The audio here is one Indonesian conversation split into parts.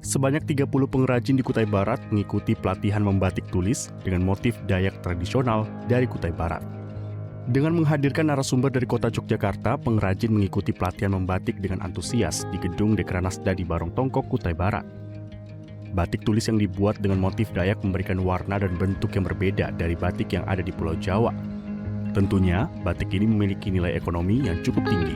Sebanyak 30 pengrajin di Kutai Barat mengikuti pelatihan membatik tulis dengan motif Dayak tradisional dari Kutai Barat. Dengan menghadirkan narasumber dari kota Yogyakarta, pengrajin mengikuti pelatihan membatik dengan antusias di gedung Dekranasda di Barong Tongkok, Kutai Barat. Batik tulis yang dibuat dengan motif Dayak memberikan warna dan bentuk yang berbeda dari batik yang ada di Pulau Jawa. Tentunya, batik ini memiliki nilai ekonomi yang cukup tinggi.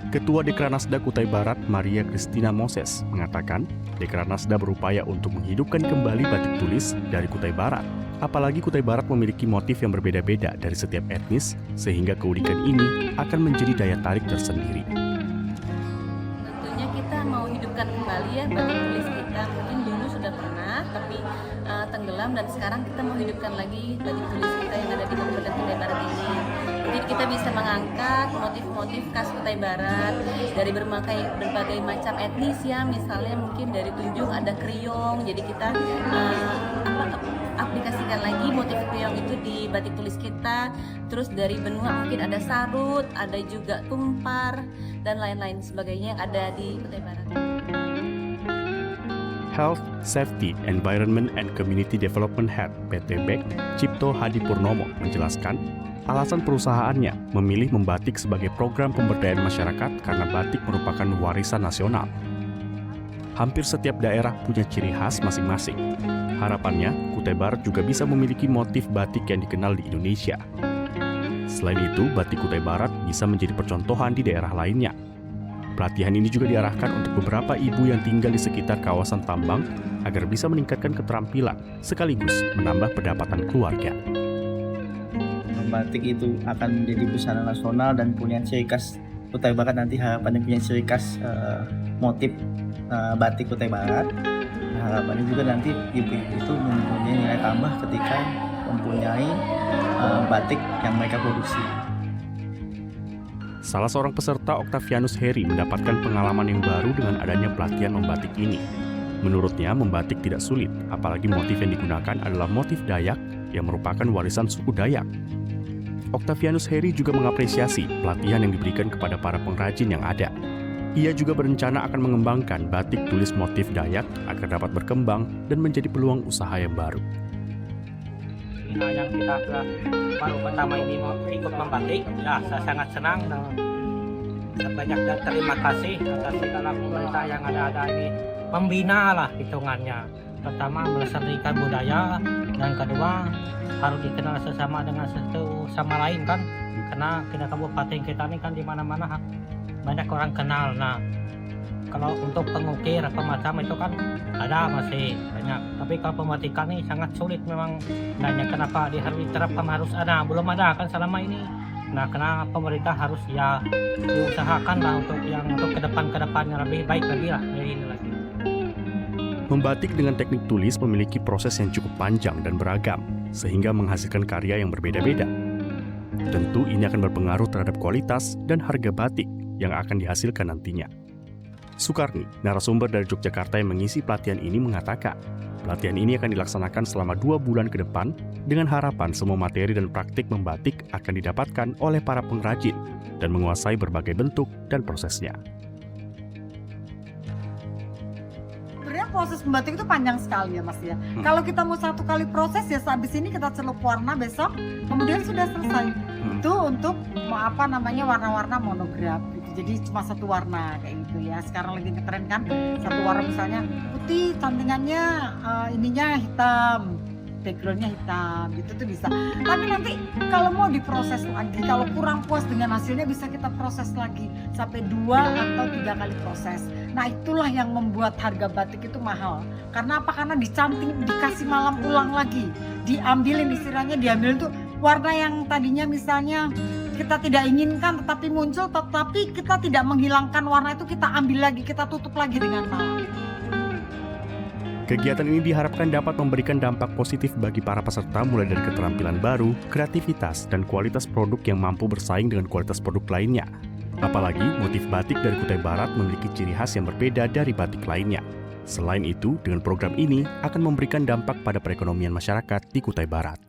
Ketua Dekranasda Kutai Barat, Maria Christina Moses, mengatakan Dekranasda berupaya untuk menghidupkan kembali batik tulis dari Kutai Barat. Apalagi Kutai Barat memiliki motif yang berbeda-beda dari setiap etnis, sehingga keunikan ini akan menjadi daya tarik tersendiri. Tentunya kita mau hidupkan kembali ya batik tulis kita. Mungkin dulu sudah pernah, tapi tenggelam, dan sekarang kita mau hidupkan lagi batik tulis kita yang ada di Kabupaten Kutai Barat ini. Jadi kita bisa mengangkat motif-motif khas Kutai Barat dari berbagai macam etnis ya, misalnya mungkin dari Tunjung ada kriong, jadi kita aplikasikan lagi motif kriong itu di batik tulis kita. Terus dari benua mungkin ada sarut, ada juga tumpar, dan lain-lain sebagainya yang ada di Kutai Barat. Health, Safety, Environment, and Community Development Head PT BEK, Cipto Hadi Purnomo, menjelaskan alasan perusahaannya memilih membatik sebagai program pemberdayaan masyarakat karena batik merupakan warisan nasional. Hampir setiap daerah punya ciri khas masing-masing. Harapannya, Kutai Barat juga bisa memiliki motif batik yang dikenal di Indonesia. Selain itu, batik Kutai Barat bisa menjadi percontohan di daerah lainnya. Pelatihan ini juga diarahkan untuk beberapa ibu yang tinggal di sekitar kawasan tambang agar bisa meningkatkan keterampilan sekaligus menambah pendapatan keluarga. Batik itu akan menjadi busana nasional dan punya ciri khas Kutai Barat, nanti harapannya punya ciri khas motif batik Kutai Barat. Harapannya juga nanti ibu-ibu itu mempunyai nilai tambah ketika mempunyai batik yang mereka produksi. Salah seorang peserta, Octavianus Heri, mendapatkan pengalaman yang baru dengan adanya pelatihan membatik ini. Menurutnya, membatik tidak sulit, apalagi motif yang digunakan adalah motif Dayak yang merupakan warisan suku Dayak. Octavianus Heri juga mengapresiasi pelatihan yang diberikan kepada para pengrajin yang ada. Ia juga berencana akan mengembangkan batik tulis motif Dayak agar dapat berkembang dan menjadi peluang usaha yang baru. Yang kita baru pertama ini mau ikut membatik, ya saya sangat senang dan banyak dan terima kasih atas segala pemerintah yang ada ini, membina lah hitungannya. Pertama melestarikan budaya, dan kedua harus dikenal sesama dengan satu sama lain kan, karena kabupaten kita ini kan di mana-mana banyak orang kenal. Nah, kalau untuk pengukir apa macam itu kan ada masih banyak, tapi kalau pembatikan ini sangat sulit memang. Nanya kenapa harus diterapkan, harus ada, belum ada kan selama ini. Nah, karena pemerintah harus ya diusahakan lah untuk kedepannya lebih baik lagi lah dari ini lagi. Membatik dengan teknik tulis memiliki proses yang cukup panjang dan beragam, sehingga menghasilkan karya yang berbeda-beda. Tentu ini akan berpengaruh terhadap kualitas dan harga batik yang akan dihasilkan nantinya. Sukarni, narasumber dari Yogyakarta yang mengisi pelatihan ini, mengatakan pelatihan ini akan dilaksanakan selama 2 bulan ke depan dengan harapan semua materi dan praktik membatik akan didapatkan oleh para pengrajin dan menguasai berbagai bentuk dan prosesnya. Sebenarnya proses membatik itu panjang sekali ya Mas ya. Kalau kita mau 1 kali proses ya habis ini kita celup warna, besok kemudian sudah selesai. Itu untuk warna-warna monograf gitu. Jadi cuma 1 warna kayak gitu ya. Sekarang lagi ngetren kan 1 warna misalnya putih, cantingannya ininya hitam, backgroundnya hitam gitu tuh bisa. Tapi nanti kalau mau diproses lagi, kalau kurang puas dengan hasilnya bisa kita proses lagi sampai 2 atau 3 kali proses. Nah itulah yang membuat harga batik itu mahal. Karena apa? Karena dicanting, dikasih malam ulang lagi, diambilin istilahnya, diambilin tuh warna yang tadinya misalnya kita tidak inginkan tetapi muncul, tetapi kita tidak menghilangkan warna itu, kita ambil lagi, kita tutup lagi dengan malam. Kegiatan ini diharapkan dapat memberikan dampak positif bagi para peserta mulai dari keterampilan baru, kreativitas, dan kualitas produk yang mampu bersaing dengan kualitas produk lainnya. Apalagi motif batik dari Kutai Barat memiliki ciri khas yang berbeda dari batik lainnya. Selain itu, dengan program ini akan memberikan dampak pada perekonomian masyarakat di Kutai Barat.